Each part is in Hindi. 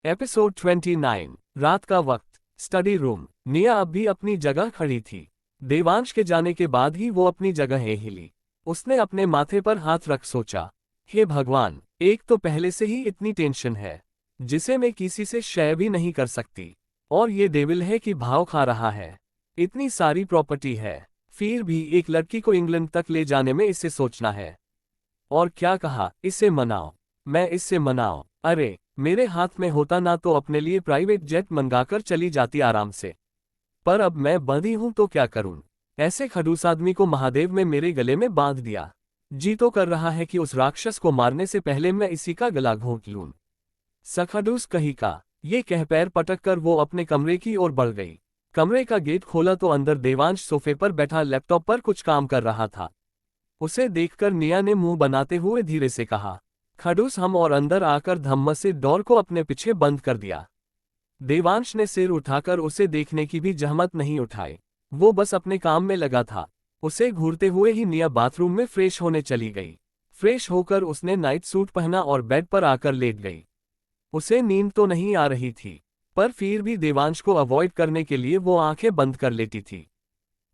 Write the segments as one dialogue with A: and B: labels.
A: एपिसोड 29। रात का वक्त। Study room. निया अब भी अपनी जगह खड़ी थी। देवांश के जाने के बाद ही वो अपनी जगह हिली। उसने अपने माथे पर हाथ रख सोचा, हे भगवान, एक तो पहले से ही इतनी टेंशन है जिसे मैं किसी से शेयर भी नहीं कर सकती, और ये डेविल है कि भाव खा रहा है। इतनी सारी प्रॉपर्टी है, फिर भी एक लड़की को इंग्लैंड तक ले जाने में इसे सोचना है। और क्या कहा, इसे मनाओ। मैं इससे मनाओ? अरे, मेरे हाथ में होता ना तो अपने लिए प्राइवेट जेट मंगाकर चली जाती आराम से। पर अब मैं बंधी हूं तो क्या करूं? ऐसे खड़ूस आदमी को महादेव में मेरे गले में बांध दिया। जी तो कर रहा है कि उस राक्षस को मारने से पहले मैं इसी का गला घोंट लूं। सखडूस कहीं का। ये कह पैर पटक कर वो अपने कमरे की ओर बढ़ गई। कमरे का गेट खोला तो अंदर देवांश सोफे पर बैठा लैपटॉप पर कुछ काम कर रहा था। उसे देखकर निया ने मुंह बनाते हुए धीरे से कहा, खड़ूस हम, और अंदर आकर धम्म से डोर को अपने पीछे बंद कर दिया। देवांश ने सिर उठाकर उसे देखने की भी जहमत नहीं उठाई। वो बस अपने काम में लगा था। उसे घूरते हुए ही निया बाथरूम में फ्रेश होने चली गई। फ्रेश होकर उसने नाइट सूट पहना और बेड पर आकर लेट गई। उसे नींद तो नहीं आ रही थी, पर फिर भी देवांश को अवॉइड करने के लिए वो आंखें बंद कर लेती थी।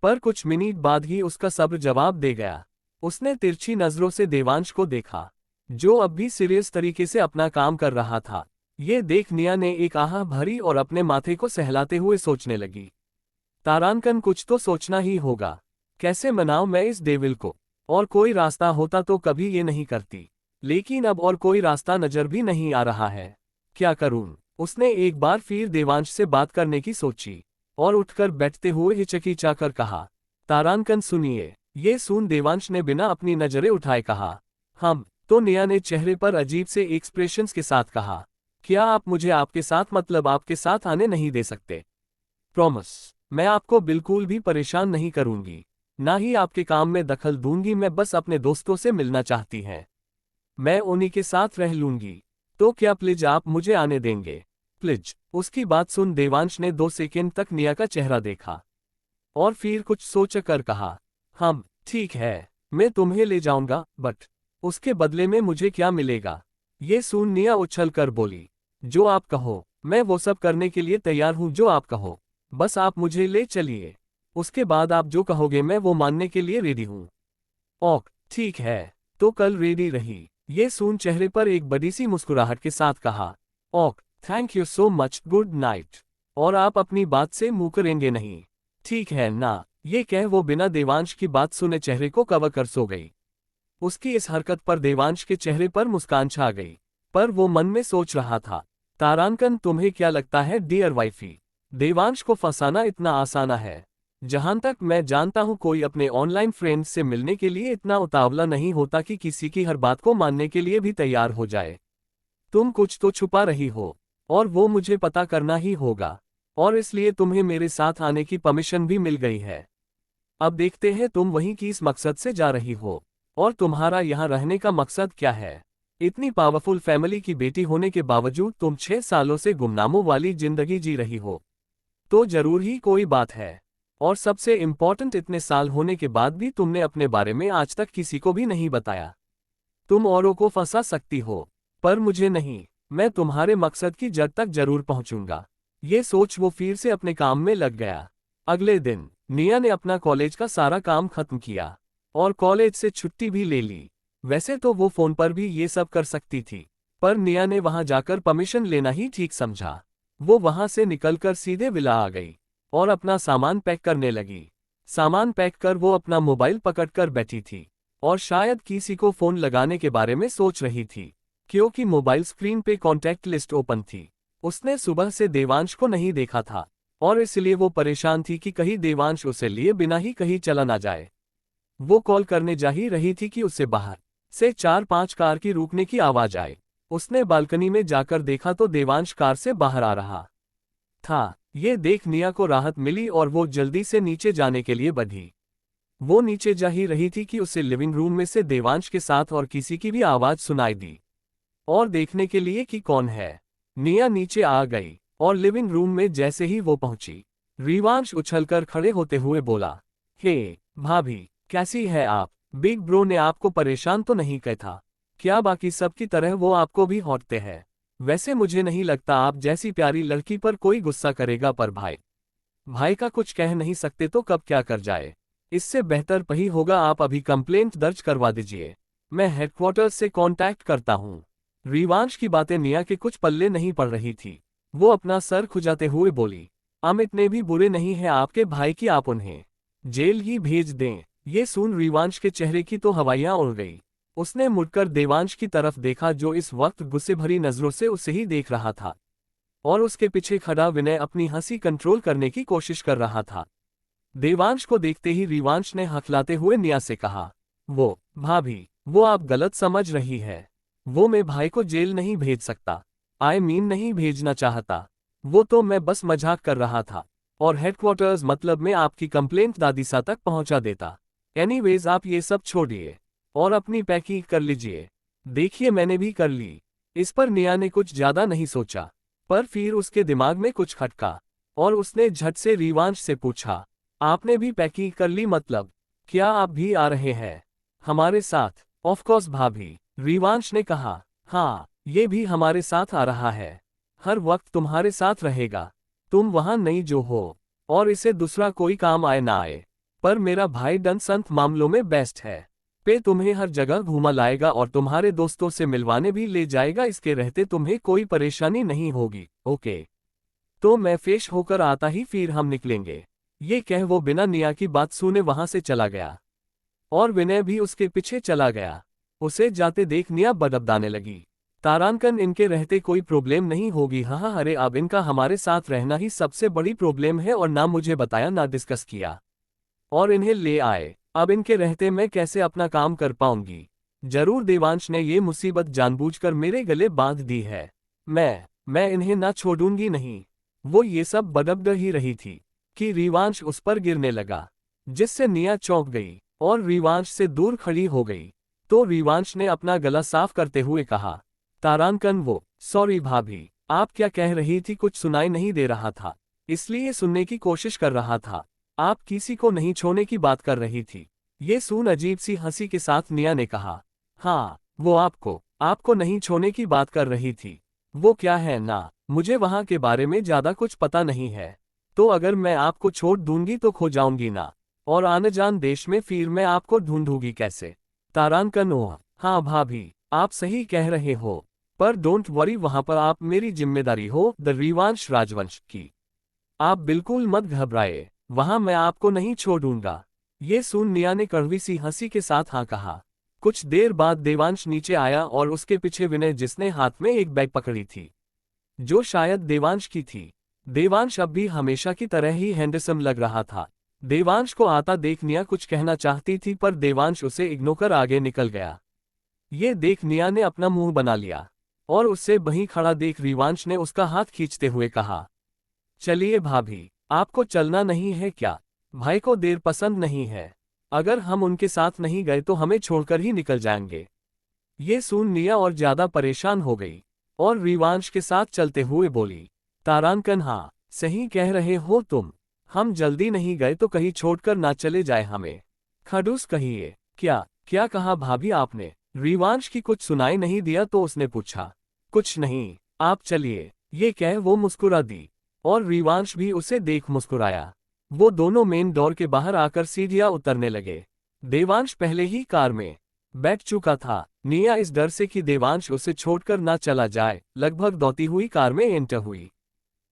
A: पर कुछ मिनट बाद ही उसका सब्र जवाब दे गया। उसने तिरछी नजरों से देवांश को देखा, जो अब भी सीरियस तरीके से अपना काम कर रहा था। ये देख निया ने एक आह भरी और अपने माथे को सहलाते हुए सोचने लगी, तारांकन, कुछ तो सोचना ही होगा। कैसे मनाऊं मैं इस डेविल को? और कोई रास्ता होता तो कभी ये नहीं करती, लेकिन अब और कोई रास्ता नजर भी नहीं आ रहा है। क्या करूं? उसने एक बार फिर देवांश से बात करने की सोची और उठकर बैठते हुए हिचकिचाकर कहा, तारांकन सुनिए। ये सुन देवांश ने बिना अपनी नजरें उठाए कहा, हम। तो निया ने चेहरे पर अजीब से एक्सप्रेशंस के साथ कहा, क्या आप मुझे आपके साथ, मतलब आपके साथ आने नहीं दे सकते? प्रॉमिस, मैं आपको बिल्कुल भी परेशान नहीं करूंगी, ना ही आपके काम में दखल दूंगी। मैं बस अपने दोस्तों से मिलना चाहती हैं। मैं उन्हीं के साथ रह लूंगी। तो क्या प्लीज आप मुझे आने देंगे? प्लीज। उसकी बात सुन देवांश ने 2 सेकेंड तक निया का चेहरा देखा और फिर कुछ सोचकर कहा, हम, ठीक है, मैं तुम्हें ले जाऊंगा, बट उसके बदले में मुझे क्या मिलेगा? ये सुन निया उछल कर बोली, जो आप कहो, मैं वो सब करने के लिए तैयार हूं जो आप कहो। बस आप मुझे ले चलिए। उसके बाद आप जो कहोगे मैं वो मानने के लिए रेडी हूं। ओक, ठीक है, तो कल रेडी रही। ये सुन चेहरे पर एक बड़ी सी मुस्कुराहट के साथ कहा, okay, thank you so much, good night. और आप अपनी बात से मुकरेंगे नहीं, ठीक है ना? ये कह वो बिना देवांश की बात सुने चेहरे को कवर कर सो गई। उसकी इस हरकत पर देवांश के चेहरे पर मुस्कान छा गई, पर वो मन में सोच रहा था, तारांकन तुम्हें क्या लगता है डियर वाइफी, देवांश को फंसाना इतना आसान है? जहां तक मैं जानता हूं कोई अपने ऑनलाइन फ्रेंड्स से मिलने के लिए इतना उतावला नहीं होता कि किसी की हर बात को मानने के लिए भी तैयार हो जाए। तुम कुछ तो छुपा रही हो, और वो मुझे पता करना ही होगा, और इसलिए तुम्हें मेरे साथ आने की परमिशन भी मिल गई है। अब देखते हैं तुम वहीं किस मकसद से जा रही हो, और तुम्हारा यहाँ रहने का मकसद क्या है। इतनी पावरफुल फैमिली की बेटी होने के बावजूद तुम 6 सालों से गुमनामों वाली जिंदगी जी रही हो, तो जरूर ही कोई बात है। और सबसे इम्पोर्टेंट, इतने साल होने के बाद भी तुमने अपने बारे में आज तक किसी को भी नहीं बताया। तुम औरों को फंसा सकती हो, पर मुझे नहीं। मैं तुम्हारे मकसद की जड़ तक जरूर पहुंचूंगा। ये सोच वो फिर से अपने काम में लग गया। अगले दिन निया ने अपना कॉलेज का सारा काम खत्म किया और कॉलेज से छुट्टी भी ले ली। वैसे तो वो फोन पर भी ये सब कर सकती थी, पर निया ने वहां जाकर परमिशन लेना ही ठीक समझा। वो वहां से निकलकर सीधे विला आ गई और अपना सामान पैक करने लगी। सामान पैक कर वो अपना मोबाइल पकड़कर बैठी थी और शायद किसी को फोन लगाने के बारे में सोच रही थी, क्योंकि मोबाइल स्क्रीन पे कॉन्टैक्ट लिस्ट ओपन थी। उसने सुबह से देवांश को नहीं देखा था और इसलिए वो परेशान थी कि कहीं देवांश उसे लिए बिना ही कहीं चला ना जाए। वो कॉल करने जा ही रही थी कि उससे बाहर से 4-5 कार की रुकने की आवाज आई। उसने बालकनी में जाकर देखा तो देवांश कार से बाहर आ रहा था। ये देख निया को राहत मिली और वो जल्दी से नीचे जाने के लिए बढ़ी। वो नीचे जा ही रही थी कि उसे लिविंग रूम में से देवांश के साथ और किसी की भी आवाज सुनाई दी, और देखने के लिए कि कौन है, निया नीचे आ गई और लिविंग रूम में जैसे ही वो पहुंची, देवांश उछलकर खड़े होते हुए बोला, हे भाभी, कैसी है आप? बिग ब्रो ने आपको परेशान तो नहीं किया था क्या? बाकी सब की तरह वो आपको भी हौंटते हैं। वैसे मुझे नहीं लगता आप जैसी प्यारी लड़की पर कोई गुस्सा करेगा, पर भाई का कुछ कह नहीं सकते तो कब क्या कर जाए। इससे बेहतर वही होगा आप अभी कंप्लेंट दर्ज करवा दीजिए। मैं हेडक्वार्टर्स से कांटेक्ट करता हूं। रिवांश की बातें निया के कुछ पल्ले नहीं पड़ रही थी। वो अपना सर खुजाते हुए बोली, अमित ने भी बुरे नहीं है आपके भाई की, आप उन्हें जेल ही भेज दें। ये सुन रिवांश के चेहरे की तो हवाइयां उड़ गई। उसने मुड़कर देवांश की तरफ देखा जो इस वक्त गुस्से भरी नजरों से उसे ही देख रहा था, और उसके पीछे खड़ा विनय अपनी हंसी कंट्रोल करने की कोशिश कर रहा था। देवांश को देखते ही रिवांश ने हकलाते हुए निया से कहा, वो भाभी, वो आप गलत समझ रही है। वो मैं भाई को जेल नहीं भेज सकता, नहीं भेजना चाहता। वो तो मैं बस मजाक कर रहा था, और हेडक्वार्टर्स मतलब मैं आपकी कंप्लेंट दादीसा तक पहुंचा देता। एनीवेज आप ये सब छोड़िए और अपनी पैकिंग कर लीजिए। देखिए मैंने भी कर ली। इस पर निया ने कुछ ज्यादा नहीं सोचा, पर फिर उसके दिमाग में कुछ खटका और उसने झट से रिवांश से पूछा, आपने भी पैकिंग कर ली, मतलब क्या आप भी आ रहे हैं हमारे साथ? ऑफ कोर्स भाभी, रिवांश ने कहा, हाँ ये भी हमारे साथ आ रहा है। हर वक्त तुम्हारे साथ रहेगा। तुम वहां नहीं जो हो, और इसे दूसरा कोई काम आए ना आए, पर मेरा भाई डन संत मामलों में बेस्ट है। पे तुम्हें हर जगह घुमा लाएगा और तुम्हारे दोस्तों से मिलवाने भी ले जाएगा। इसके रहते तुम्हें कोई परेशानी नहीं होगी। ओके, तो मैं फ्रेश होकर आता ही फिर हम निकलेंगे। ये कह वो बिना निया की बात सुने वहां से चला गया, और विनय भी उसके पीछे चला गया। उसे जाते देख निया बदबदाने लगी, तारांकन इनके रहते कोई प्रॉब्लम नहीं होगी। हाँ अरे अब इनका हमारे साथ रहना ही सबसे बड़ी प्रॉब्लम है, और ना मुझे बताया ना डिस्कस किया, और इन्हें ले आए। अब इनके रहते मैं कैसे अपना काम कर पाऊंगी? जरूर देवांश ने ये मुसीबत जानबूझकर मेरे गले बांध दी है। मैं इन्हें ना छोड़ूंगी नहीं। वो ये सब बदबद ही रही थी कि रिवांश उस पर गिरने लगा, जिससे निया चौंक गई और रिवांश से दूर खड़ी हो गई। तो रिवांश ने अपना गला साफ करते हुए कहा, तारांकन वो सॉरी भाभी, आप क्या कह रही थी? कुछ सुनाई नहीं दे रहा था, इसलिए सुनने की कोशिश कर रहा था। आप किसी को नहीं छोड़ने की बात कर रही थी। ये सुन अजीब सी हंसी के साथ निया ने कहा, हाँ वो आपको नहीं छोड़ने की बात कर रही थी। वो क्या है ना, मुझे वहां के बारे में ज्यादा कुछ पता नहीं है। तो अगर मैं आपको छोड़ दूंगी तो खो जाऊंगी ना, और आने जान देश में फिर मैं आपको ढूंढूंगी कैसे? तारांकन ओह हाँ भाभी, आप सही कह रहे हो, पर डोंट वरी, वहां पर आप मेरी जिम्मेदारी हो द रिवांश राजवंश की। आप बिल्कुल मत घबराए, वहां मैं आपको नहीं छोड़ूंगा। ये सुन निया ने कड़वी सी हंसी के साथ हाँ कहा। कुछ देर बाद देवांश नीचे आया और उसके पीछे विनय, जिसने हाथ में एक बैग पकड़ी थी जो शायद देवांश की थी। देवांश अब भी हमेशा की तरह ही हैंडसम लग रहा था। देवांश को आता देख निया कुछ कहना चाहती थी, पर देवांश उसे इग्नोर कर आगे निकल गया। ये देख निया ने अपना मुंह बना लिया, और उससे वहीं खड़ा देख रिवांश ने उसका हाथ खींचते हुए कहा, चलिए भाभी, आपको चलना नहीं है क्या? भाई को देर पसंद नहीं है। अगर हम उनके साथ नहीं गए तो हमें छोड़कर ही निकल जाएंगे। ये सुन निया और ज्यादा परेशान हो गई, और रिवांश के साथ चलते हुए बोली, तारांकन हाँ सही कह रहे हो तुम। हम जल्दी नहीं गए तो कहीं छोड़कर ना चले जाए हमें। खड़ूस कहिए, क्या क्या कहा भाभी आपने? रिवांश की कुछ सुनाई नहीं दिया तो उसने पूछा, कुछ नहीं, आप चलिए। ये कह वो मुस्कुरा दी, और रिवांश भी उसे देख मुस्कुराया। वो दोनों मेन डोर के बाहर आकर सीढ़ियां उतरने लगे। देवांश पहले ही कार में बैठ चुका था। निया इस डर से कि देवांश उसे छोड़कर ना चला जाए, लगभग दौड़ती हुई कार में एंटर हुई।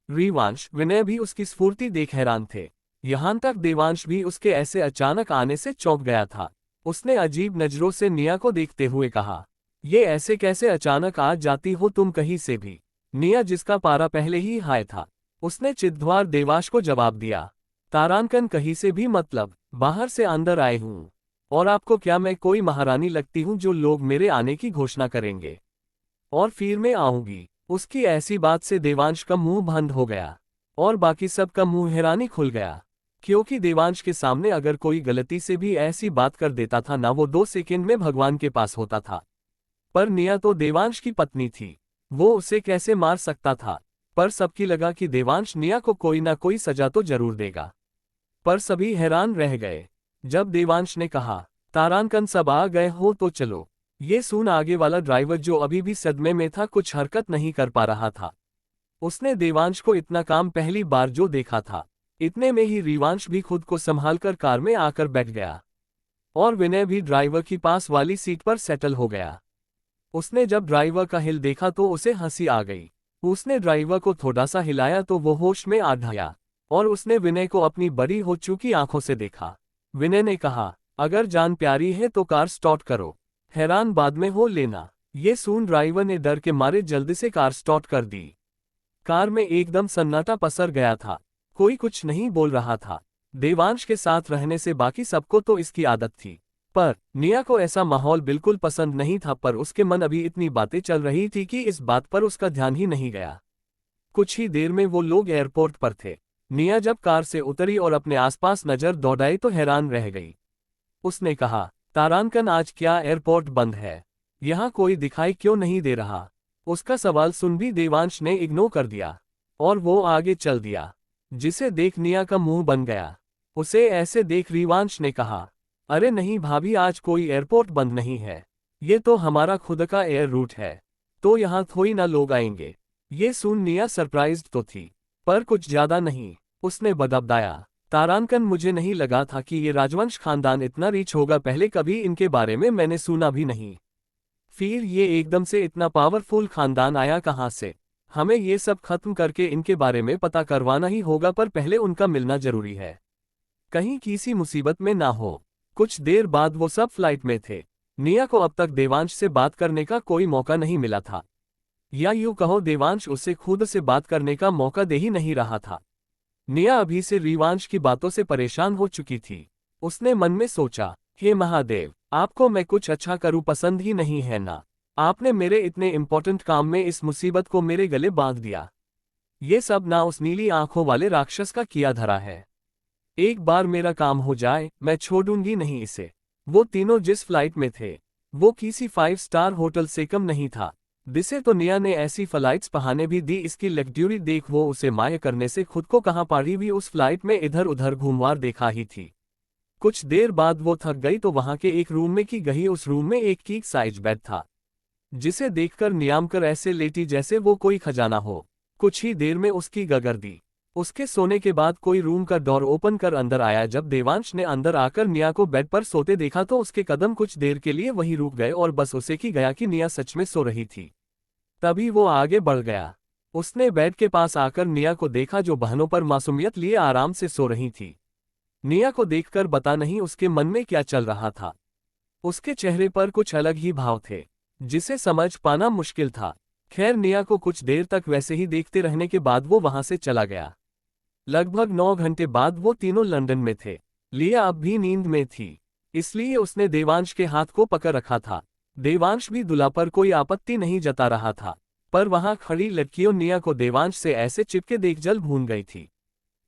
A: रिवांश, विनय भी उसकी स्फूर्ति देख हैरान थे। यहां तक देवांश भी उसके ऐसे अचानक आने से चौंक गया था। उसने अजीब नजरों से निया को देखते हुए कहा, ये ऐसे कैसे अचानक आ जाती हो तुम कहीं से भी? निया, जिसका पारा पहले ही हाई था, उसने चिद्वार देवांश को जवाब दिया, तारांकन कहीं से भी मतलब बाहर से अंदर आए हूं। और आपको क्या मैं कोई महारानी लगती हूं जो लोग मेरे आने की घोषणा करेंगे और फिर मैं आऊंगी? उसकी ऐसी बात से देवांश का मुंह बंद हो गया, और बाकी सब का मुंह हैरानी खुल गया, क्योंकि देवांश के सामने अगर कोई गलती से भी ऐसी बात कर देता था ना, वो 2 सेकंड में भगवान के पास होता था। पर निया तो देवांश की पत्नी थी, वो उसे कैसे मार सकता था? पर सबकी लगा कि देवांश निया को कोई ना कोई सजा तो जरूर देगा। पर सभी हैरान रह गए जब देवांश ने कहा, तारांकन सब आ गए हो तो चलो। ये सुन आगे वाला ड्राइवर, जो अभी भी सदमे में था, कुछ हरकत नहीं कर पा रहा था। उसने देवांश को इतना काम पहली बार जो देखा था। इतने में ही रिवांश भी खुद को संभालकर कार में आकर बैठ गया और विनय भी ड्राइवर की पास वाली सीट पर सेटल हो गया। उसने जब ड्राइवर का हिल देखा तो उसे हंसी आ गई। उसने ड्राइवर को थोड़ा सा हिलाया तो वो होश में आ गया और उसने विनय को अपनी बड़ी हो चुकी आंखों से देखा। विनय ने कहा, अगर जान प्यारी है तो कार स्टार्ट करो, हैरान बाद में हो लेना। ये सुन ड्राइवर ने डर के मारे जल्दी से कार स्टार्ट कर दी। कार में एकदम सन्नाटा पसर गया था, कोई कुछ नहीं बोल रहा था। देवांश के साथ रहने से बाकी सबको तो इसकी आदत थी, पर निया को ऐसा माहौल बिल्कुल पसंद नहीं था। पर उसके मन अभी इतनी बातें चल रही थी कि इस बात पर उसका ध्यान ही नहीं गया। कुछ ही देर में वो लोग एयरपोर्ट पर थे। निया जब कार से उतरी और अपने आसपास नजर दौड़ाई तो हैरान रह गई। उसने कहा, तारांकन, आज क्या एयरपोर्ट बंद है? यहाँ कोई दिखाई क्यों नहीं दे रहा? उसका सवाल सुन भी देवांश ने इग्नोर कर दिया और वो आगे चल दिया, जिसे देख निया का मुंह बन गया। उसे ऐसे देख रिवांश ने कहा, अरे नहीं भाभी, आज कोई एयरपोर्ट बंद नहीं है, ये तो हमारा खुद का एयर रूट है, तो यहाँ थोड़ी ना लोग आएंगे। ये सुन निया सरप्राइज्ड तो थी, पर कुछ ज्यादा नहीं। उसने बदबदाया, तारांकन, मुझे नहीं लगा था कि ये राजवंश खानदान इतना रिच होगा, पहले कभी इनके बारे में मैंने सुना भी नहीं। फिर ये एकदम से इतना पावरफुल खानदान आया कहाँ से? हमें ये सब खत्म करके इनके बारे में पता करवाना ही होगा, पर पहले उनका मिलना जरूरी है, कहीं किसी मुसीबत में ना हो। कुछ देर बाद वो सब फ्लाइट में थे। निया को अब तक देवांश से बात करने का कोई मौका नहीं मिला था, या यूं कहो देवांश उसे खुद से बात करने का मौका दे ही नहीं रहा था। निया अभी से रिवांश की बातों से परेशान हो चुकी थी। उसने मन में सोचा, हे महादेव, आपको मैं कुछ अच्छा करूं पसंद ही नहीं है ना? आपने मेरे इतने इंपॉर्टेंट काम में इस मुसीबत को मेरे गले बांध दिया। ये सब ना उस नीली आंखों वाले राक्षस का किया धरा है। एक बार मेरा काम हो जाए, मैं छोड़ूंगी नहीं इसे। वो तीनों जिस फ्लाइट में थे, वो किसी 5 स्टार होटल से कम नहीं था। दिसे तो निया ने ऐसी फ्लाइट्स बहाने भी दी, इसकी लग्जरी देख वो उसे माय करने से खुद को कहाँ पाड़ी भी उस फ्लाइट में इधर उधर घूमवार देखा ही थी। कुछ देर बाद वो थक गई तो वहां के एक रूम में की गई। उस रूम में एक किंग साइज बेड था, जिसे देखकर नियामकर ऐसे लेटी जैसे वो कोई खजाना हो। कुछ ही देर में उसकी गगर दी। उसके सोने के बाद कोई रूम का डोर ओपन कर अंदर आया। जब देवांश ने अंदर आकर निया को बेड पर सोते देखा तो उसके कदम कुछ देर के लिए वहीं रुक गए और बस उसे की गया कि निया सच में सो रही थी। तभी वो आगे बढ़ गया। उसने बेड के पास आकर निया को देखा, जो बहनों पर मासूमियत लिए आराम से सो रही थी। निया को देखकर बता नहीं उसके मन में क्या चल रहा था। उसके चेहरे पर कुछ अलग ही भाव थे, जिसे समझ पाना मुश्किल था। खैर, निया को कुछ देर तक वैसे ही देखते रहने के बाद वो वहां से चला गया। लगभग 9 घंटे बाद वो तीनों लंदन में थे। लिया अब भी नींद में थी, इसलिए उसने देवांश के हाथ को पकड़ रखा था। देवांश भी दुल्हा पर कोई आपत्ति नहीं जता रहा था, पर वहां खड़ी लड़कियों निया को देवांश से ऐसे चिपके देख जल भून गई थी।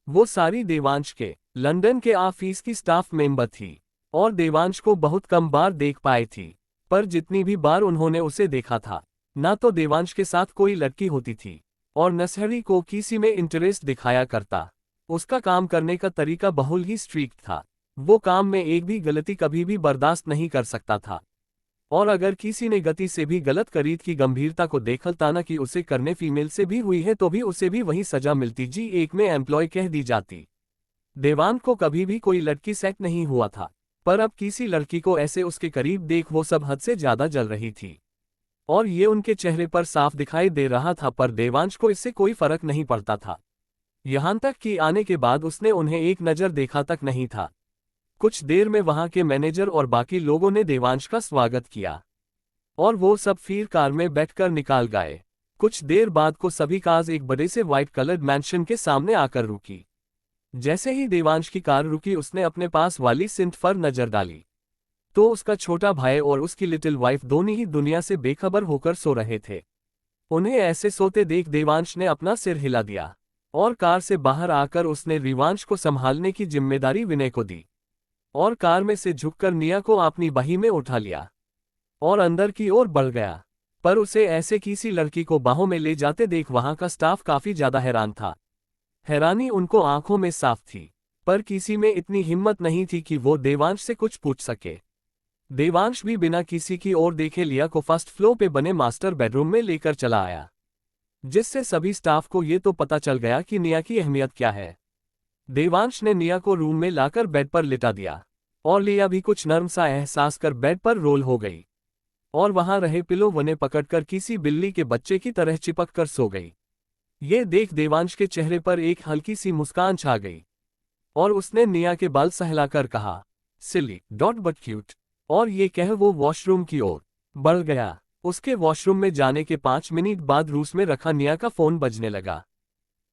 A: वो सारी देवांश के लंदन के ऑफिस की स्टाफ मेंबर थी और देवांश को बहुत कम बार देख पाई थी। पर जितनी भी बार उन्होंने उसे देखा था, ना तो देवांश के साथ कोई लड़की होती थी और नसहरी को किसी में इंटरेस्ट दिखाया करता। उसका काम करने का तरीका बहुत ही स्ट्रिक्ट था। वो काम में एक भी गलती कभी भी बर्दाश्त नहीं कर सकता था, और अगर किसी ने गति से भी गलत करी की गंभीरता को देखलता ना कि उसे करने फीमेल से भी हुई है तो भी उसे भी वही सजा मिलती जी एक में एम्प्लॉय कह दी जाती। देवांश को कभी भी कोई लड़की सेट नहीं हुआ था, पर अब किसी लड़की को ऐसे उसके करीब देख वो सब हद से ज्यादा जल रही थी और ये उनके चेहरे पर साफ दिखाई दे रहा था। पर देवांश को इससे कोई फर्क नहीं पड़ता था, यहां तक कि आने के बाद उसने उन्हें एक नज़र देखा तक नहीं था। कुछ देर में वहां के मैनेजर और बाकी लोगों ने देवांश का स्वागत किया और वो सब फिर कार में बैठकर निकाल गए। कुछ देर बाद को सभी कार एक बड़े से व्हाइट कलर्ड मैंशन के सामने आकर रुकी। जैसे ही देवांश की कार रुकी, उसने अपने पास वाली सिंट पर नजर डाली तो उसका छोटा भाई और उसकी लिटिल वाइफ दोनों ही दुनिया से बेखबर होकर सो रहे थे। उन्हें ऐसे सोते देख देवांश ने अपना सिर हिला दिया और कार से बाहर आकर उसने रिवांश को संभालने की जिम्मेदारी विनय को दी और कार में से झुककर निया को अपनी बाही में उठा लिया और अंदर की ओर बढ़ गया। पर उसे ऐसे किसी लड़की को बाहों में ले जाते देख वहां का स्टाफ काफी ज्यादा हैरान था। हैरानी उनको आंखों में साफ थी, पर किसी में इतनी हिम्मत नहीं थी कि वो देवांश से कुछ पूछ सके। देवांश भी बिना किसी की ओर देखे निया को फर्स्ट फ्लोर पे बने मास्टर बेडरूम में लेकर चला आया, जिससे सभी स्टाफ को ये तो पता चल गया कि निया की अहमियत क्या है। देवांश ने निया को रूम में लाकर बेड पर लिटा दिया और निया भी कुछ नर्म सा एहसास कर बेड पर रोल हो गई और वहां रहे पिलो वने पकड़कर किसी बिल्ली के बच्चे की तरह चिपक कर सो गई। ये देख देवांश के चेहरे पर एक हल्की सी मुस्कान छा गई और उसने निया के बाल सहलाकर कहा, सिली डॉट बट क्यूट। और ये कह वो वॉशरूम की ओर बढ़ गया। उसके वॉशरूम में जाने के 5 मिनट बाद रूस में रखा निया का फोन बजने लगा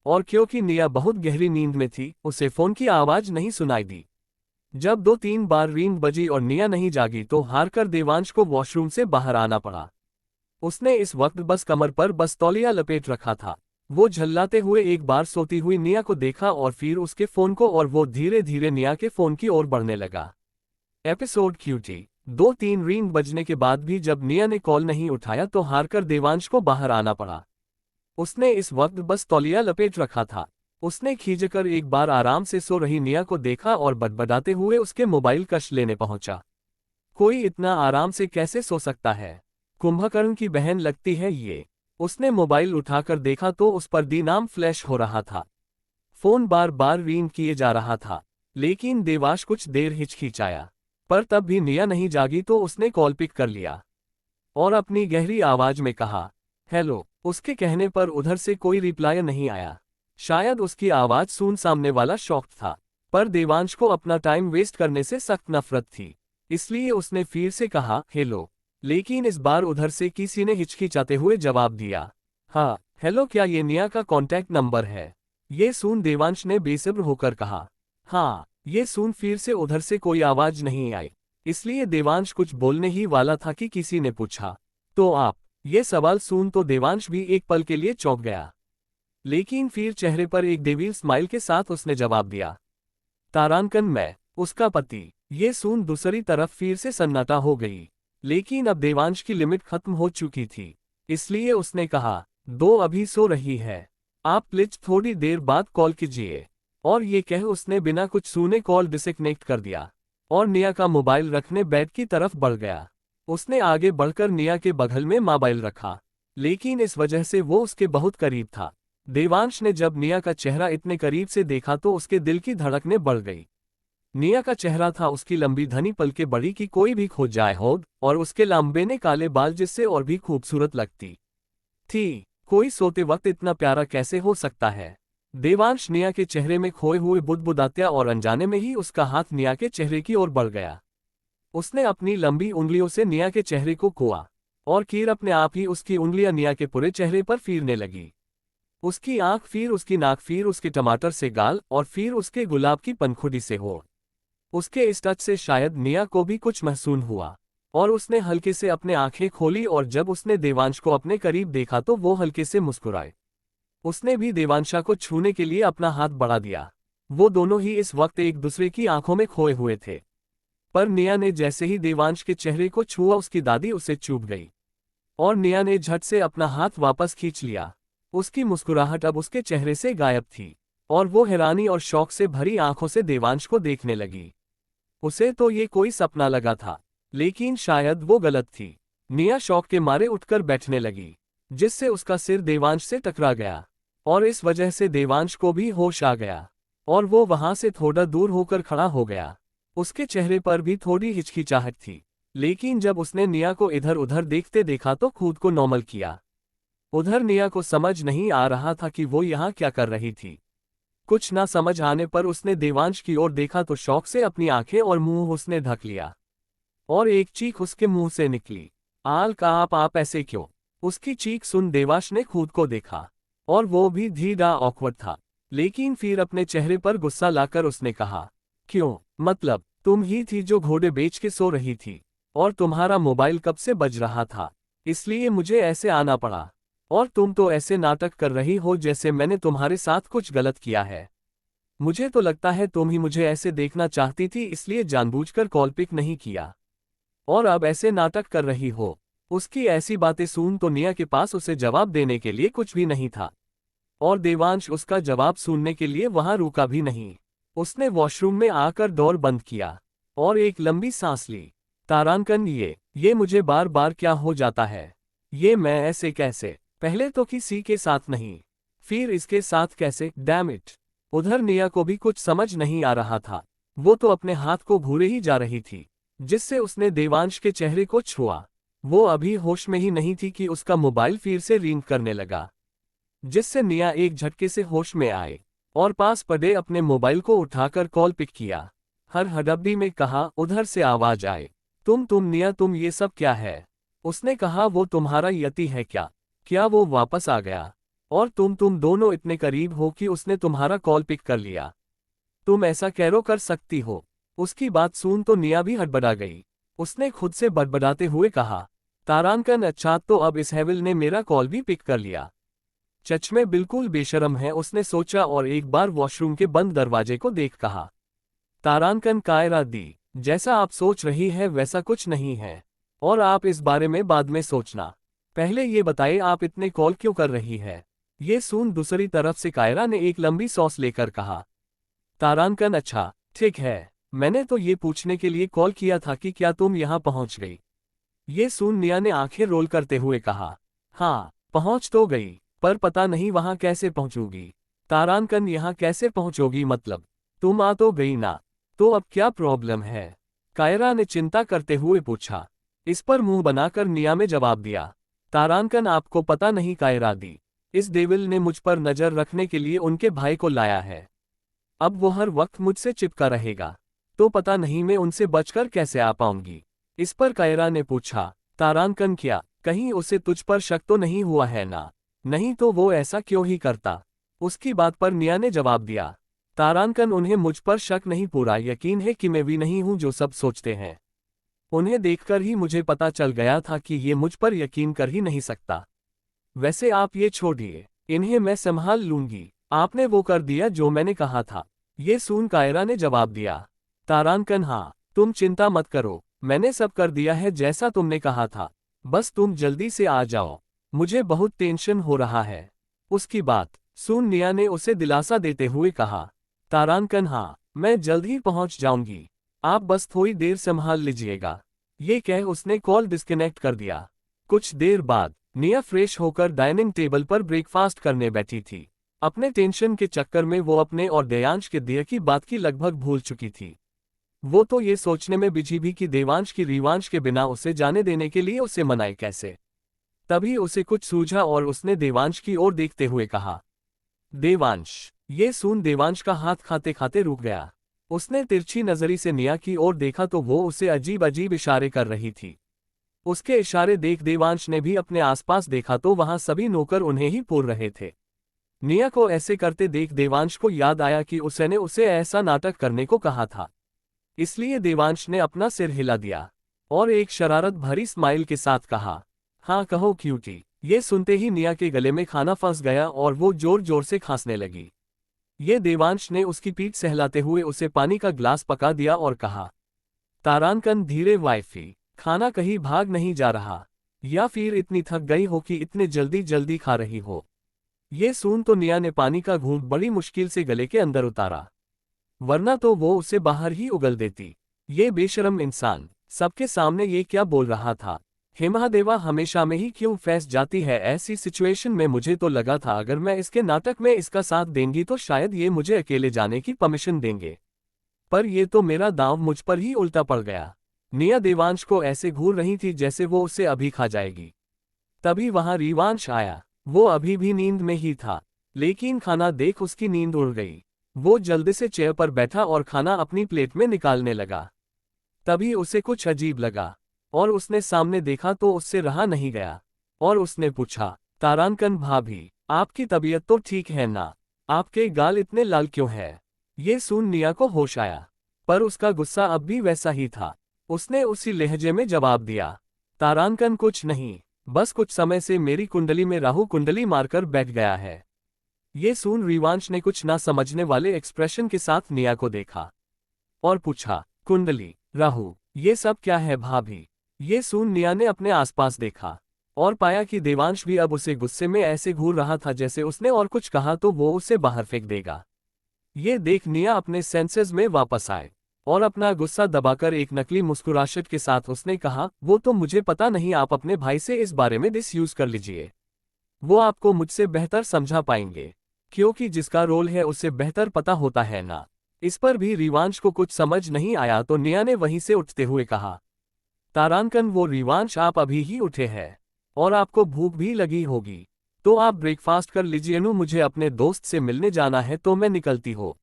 A: और क्योंकि निया बहुत गहरी नींद में थी, उसे फोन की आवाज नहीं सुनाई दी। जब 2-3 बार रिंग बजी और निया नहीं जागी तो हारकर देवांश को वॉशरूम से बाहर आना पड़ा। उसने इस वक्त बस कमर पर बस तौलिया लपेट रखा था। वो झल्लाते हुए एक बार सोती हुई निया को देखा और फिर उसके फोन को और वो धीरे धीरे निया के फोन की ओर बढ़ने लगा। Episode cutie. 2-3 रिंग बजने के बाद भी जब निया ने कॉल नहीं उठाया तो हारकर देवांश को बाहर आना पड़ा। उसने इस वक्त बस तौलिया लपेट रखा था। उसने खींचकर एक बार आराम से सो रही निया को देखा और बड़बड़ाते हुए उसके मोबाइल कश लेने पहुंचा। कोई इतना आराम से कैसे सो सकता है? कुंभकर्ण की बहन लगती है ये। उसने मोबाइल उठाकर देखा तो उस पर दी नाम फ्लैश हो रहा था। फोन बार बार रिंग किए जा रहा था, लेकिन देवांश कुछ देर हिचकिचाया, पर तब भी निया नहीं जागी तो उसने कॉल पिक कर लिया और अपनी गहरी आवाज में कहा, हेलो। उसके कहने पर उधर से कोई रिप्लाई नहीं आया। शायद उसकी आवाज सुन सामने वाला शॉक्ड था, पर देवांश को अपना टाइम वेस्ट करने से सख्त नफरत थी, इसलिए उसने फिर से कहा, हेलो। लेकिन इस बार उधर से किसी ने हिचकिचाते हुए जवाब दिया, हाँ हेलो, क्या ये निया का कॉन्टैक्ट नंबर है? ये सुन देवांश ने बेसब्र होकर कहा, हाँ। ये सुन फिर से उधर से कोई आवाज नहीं आई, इसलिए देवांश कुछ बोलने ही वाला था कि किसी ने पूछा, तो आप? ये सवाल सुन तो देवांश भी एक पल के लिए चौंक गया, लेकिन फिर चेहरे पर एक देवील स्माइल के साथ उसने जवाब दिया, तारांकन, मैं उसका पति। ये सुन दूसरी तरफ फिर से सन्नाटा हो गई, लेकिन अब देवांश की लिमिट खत्म हो चुकी थी, इसलिए उसने कहा, दो अभी सो रही है, आप प्लीज थोड़ी देर बाद कॉल कीजिए। और ये कह उसने बिना कुछ सुने कॉल डिस्कनेक्ट कर दिया और निया का मोबाइल रखने बेड की तरफ बढ़ गया। उसने आगे बढ़कर निया के बगल में मोबाइल रखा, लेकिन इस वजह से वो उसके बहुत करीब था। देवांश ने जब निया का चेहरा इतने करीब से देखा तो उसके दिल की धड़कनें बढ़ गई। निया का चेहरा था उसकी लंबी धनी पलके बड़ी की कोई भी खो जाए होद, और उसके लंबे ने काले बाल जिससे और भी खूबसूरत लगती थी। कोई सोते वक्त इतना प्यारा कैसे हो सकता है? देवांश निया के चेहरे में खोए हुए बुदबुदात्या और अनजाने में ही उसका हाथ निया के चेहरे की ओर बढ़ गया। उसने अपनी लंबी उंगलियों से निया के चेहरे को कोआ और कीर अपने आप ही उसकी उंगलियां निया के पूरे चेहरे पर फिरने लगी। उसकी आंख, फिर उसकी नाक, फिर उसके टमाटर से गाल और फिर उसके गुलाब की पनखुड़ी से होठ। उसके इस टच से शायद निया को भी कुछ महसूस हुआ और उसने हल्के से अपने आंखें खोली और जब उसने देवांश को अपने करीब देखा तो वो हल्के से मुस्कुराए। उसने भी देवांशा को छूने के लिए अपना हाथ बढ़ा दिया। वो दोनों ही इस वक्त एक दूसरे की आंखों में खोए हुए थे, पर निया ने जैसे ही देवांश के चेहरे को छुआ उसकी दादी उसे चूप गई और निया ने झट से अपना हाथ वापस खींच लिया। उसकी मुस्कुराहट अब उसके चेहरे से गायब थी और वो हैरानी और शौक से भरी आंखों से देवांश को देखने लगी। उसे तो ये कोई सपना लगा था, लेकिन शायद वो गलत थी। निया शौक के मारे उठकर बैठने लगी, जिससे उसका सिर देवांश से टकरा गया और इस वजह से देवांश को भी होश आ गया और वो वहां से थोड़ा दूर होकर खड़ा हो गया। उसके चेहरे पर भी थोड़ी हिचकिचाहट थी, लेकिन जब उसने निया को इधर उधर देखते देखा तो खुद को नॉर्मल किया। उधर निया को समझ नहीं आ रहा था कि वो यहाँ क्या कर रही थी। कुछ ना समझ आने पर उसने देवांश की ओर देखा तो शौक से अपनी आंखें और मुंह उसने ढक लिया और एक चीख उसके मुंह से निकली, आल का आप ऐसे क्यों? उसकी चीख सुन देवांश ने खुद को देखा और वो भी धीरा ऑकवर्ड था, लेकिन फिर अपने चेहरे पर गुस्सा लाकर उसने कहा, क्यों? मतलब तुम ही थी जो घोड़े बेच के सो रही थी और तुम्हारा मोबाइल कब से बज रहा था, इसलिए मुझे ऐसे आना पड़ा। और तुम तो ऐसे नाटक कर रही हो जैसे मैंने तुम्हारे साथ कुछ गलत किया है। मुझे तो लगता है तुम ही मुझे ऐसे देखना चाहती थी, इसलिए जानबूझकर कॉल पिक नहीं किया और अब ऐसे नाटक कर रही हो। उसकी ऐसी बातें सुन तो निया के पास उसे जवाब देने के लिए कुछ भी नहीं था और देवांश उसका जवाब सुनने के लिए वहां रुका भी नहीं। उसने वॉशरूम में आकर डोर बंद किया और एक लंबी सांस ली। तारांकन, ये मुझे बार बार क्या हो जाता है? ये मैं ऐसे कैसे? पहले तो किसी के साथ नहीं, फिर इसके साथ कैसे? Damn it. उधर निया को भी कुछ समझ नहीं आ रहा था। वो तो अपने हाथ को घूरे ही जा रही थी, जिससे उसने देवांश के चेहरे को छुआ। वो अभी होश में ही नहीं थी कि उसका मोबाइल फिर से रिंग करने लगा, जिससे निया एक झटके से होश में आए और पास पड़े अपने मोबाइल को उठाकर कॉल पिक किया। हर हडबडी में कहा, उधर से आवाज आए, तुम निया, तुम ये सब क्या है? उसने कहा, वो तुम्हारा यति है क्या? क्या वो वापस आ गया? और तुम दोनों इतने करीब हो कि उसने तुम्हारा कॉल पिक कर लिया? तुम ऐसा कैरो कर सकती हो? उसकी बात सुन तो निया भी हड़बड़ा गई। उसने खुद से बड़बड़ाते हुए कहा, तारांकन, अच्छा तो अब इस हेविल ने मेरा कॉल भी पिक कर लिया। सच में बिल्कुल बेशरम है, उसने सोचा और एक बार वॉशरूम के बंद दरवाजे को देख कहा। तारांकन, कायरा दी, जैसा आप सोच रही है वैसा कुछ नहीं है, और आप इस बारे में बाद में सोचना। पहले ये बताइए आप इतने कॉल क्यों कर रही है? ये सुन दूसरी तरफ से कायरा ने एक लंबी सॉस लेकर कहा। तारांकन, अच्छा ठीक है, मैंने तो ये पूछने के लिए कॉल किया था कि क्या तुम यहाँ पहुँच गई? ये सुन निया ने आंखें रोल करते हुए कहा, हाँ पहुँच तो गई, पर पता नहीं वहाँ कैसे पहुँचूंगी। तारांकन, यहाँ कैसे पहुँचोगी मतलब? तुम आ तो गई ना, तो अब क्या प्रॉब्लम है? कायरा ने चिंता करते हुए पूछा। इस पर मुंह बनाकर निया में जवाब दिया, तारांकन, आपको पता नहीं कायरा दी, इस डेविल ने मुझ पर नजर रखने के लिए उनके भाई को लाया है। अब वो हर वक्त मुझसे चिपका रहेगा, तो पता नहीं मैं उनसे बचकर कैसे आ पाऊंगी। इस पर कायरा ने पूछा, तारांकन, क्या कहीं उसे तुझ पर शक तो नहीं हुआ है ना? नहीं तो वो ऐसा क्यों ही करता? उसकी बात पर निया ने जवाब दिया, तारांकन, उन्हें मुझ पर शक नहीं, पूरा यकीन है कि मैं भी नहीं हूं जो सब सोचते हैं। उन्हें देखकर ही मुझे पता चल गया था कि ये मुझ पर यकीन कर ही नहीं सकता। वैसे आप ये छोड़िए, इन्हें मैं संभाल लूंगी। आपने वो कर दिया जो मैंने कहा था? ये सुन कायरा ने जवाब दिया, तारांकन, हाँ तुम चिंता मत करो, मैंने सब कर दिया है जैसा तुमने कहा था, बस तुम जल्दी से आ जाओ, मुझे बहुत टेंशन हो रहा है। उसकी बात सुन निया ने उसे दिलासा देते हुए कहा, तारांकन, हाँ मैं जल्द ही पहुंच जाऊंगी, आप बस थोड़ी देर संभाल लीजिएगा। ये कह उसने कॉल डिस्कनेक्ट कर दिया। कुछ देर बाद निया फ्रेश होकर डाइनिंग टेबल पर ब्रेकफास्ट करने बैठी थी। अपने टेंशन के चक्कर में वो अपने और देवांश के दिया की बात की लगभग भूल चुकी थी। वो तो ये सोचने में बिजी भी कि देवांश की रिवांश के बिना उसे जाने देने के लिए उसे मनाए कैसे। तभी उसे कुछ सूझा और उसने देवांश की ओर देखते हुए कहा, देवांश। ये सुन देवांश का हाथ खाते खाते रुक गया। उसने तिरछी नजरी से निया की ओर देखा तो वो उसे अजीब अजीब इशारे कर रही थी। उसके इशारे देख देवांश ने भी अपने आसपास देखा तो वहां सभी नौकर उन्हें ही पूर रहे थे। निया को ऐसे करते देख देवांश को याद आया कि उसने उसे ऐसा नाटक करने को कहा था। इसलिए देवांश ने अपना सिर हिला दिया और एक शरारत भरी स्माइल के साथ कहा, हाँ कहो क्यूटी। ये सुनते ही निया के गले में खाना फंस गया और वो जोर जोर से खांसने लगी। ये देवांश ने उसकी पीठ सहलाते हुए उसे पानी का ग्लास पका दिया और कहा, तारांकन, धीरे वाइफी, खाना कहीं भाग नहीं जा रहा, या फिर इतनी थक गई हो कि इतने जल्दी जल्दी खा रही हो। ये सुन तो निया ने पानी का घूंट बड़ी मुश्किल से गले के अंदर उतारा, वरना तो वो उसे बाहर ही उगल देती। ये बेशरम इंसान सबके सामने ये क्या बोल रहा था? हेमहादेवा हमेशा में ही क्यों फंस जाती है ऐसी सिचुएशन में? मुझे तो लगा था अगर मैं इसके नाटक में इसका साथ देंगी तो शायद ये मुझे अकेले जाने की परमिशन देंगे, पर ये तो मेरा दांव मुझ पर ही उल्टा पड़ गया। निया देवांश को ऐसे घूर रही थी जैसे वो उसे अभी खा जाएगी। तभी वहां रिवांश आया। वो अभी भी नींद में ही था, लेकिन खाना देख उसकी नींद उड़ गई। वो जल्दी से चेयर पर बैठा और खाना अपनी प्लेट में निकालने लगा। तभी उसे कुछ अजीब लगा और उसने सामने देखा तो उससे रहा नहीं गया और उसने पूछा, तारांकन भाभी, आपकी तबीयत तो ठीक है ना? आपके गाल इतने लाल क्यों है? ये सुन निया को होश आया, पर उसका गुस्सा अब भी वैसा ही था। उसने उसी लहजे में जवाब दिया, तारांकन कुछ नहीं, बस कुछ समय से मेरी कुंडली में राहु कुंडली मारकर बैठ गया है। ये सुन रिवांश ने कुछ ना समझने वाले एक्सप्रेशन के साथ निया को देखा और पूछा, कुंडली, राहु, ये सब क्या है भाभी? ये सुन निया ने अपने आसपास देखा और पाया कि देवांश भी अब उसे गुस्से में ऐसे घूर रहा था जैसे उसने और कुछ कहा तो वो उसे बाहर फेंक देगा। ये देख निया अपने सेंसेस में वापस आए और अपना गुस्सा दबाकर एक नकली मुस्कुराहट के साथ उसने कहा, वो तो मुझे पता नहीं, आप अपने भाई से इस बारे में डिसयूज कर लीजिए। वो आपको मुझसे बेहतर समझा पाएंगे, क्योंकि जिसका रोल है उसे बेहतर पता होता है ना। इस पर भी रिवांश को कुछ समझ नहीं आया तो निया ने वहीं से उठते हुए कहा, तारांकन वो रिवांश, आप अभी ही उठे हैं और आपको भूख भी लगी होगी, तो आप ब्रेकफास्ट कर लीजिए। नु मुझे अपने दोस्त से मिलने जाना है तो मैं निकलती हूँ।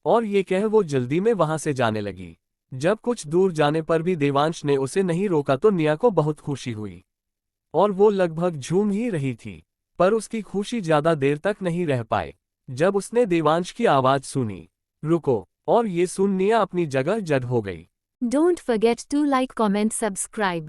A: और ये कह वो जल्दी में वहां से जाने लगी। जब कुछ दूर जाने पर भी देवांश ने उसे नहीं रोका तो निया को बहुत खुशी हुई और वो लगभग झूम ही रही थी, पर उसकी खुशी ज्यादा देर तक नहीं रह पाए जब उसने देवांश की आवाज सुनी, रुको, और ये सुन निया अपनी जगह जड़ हो गई।
B: Don't forget to like, comment, subscribe.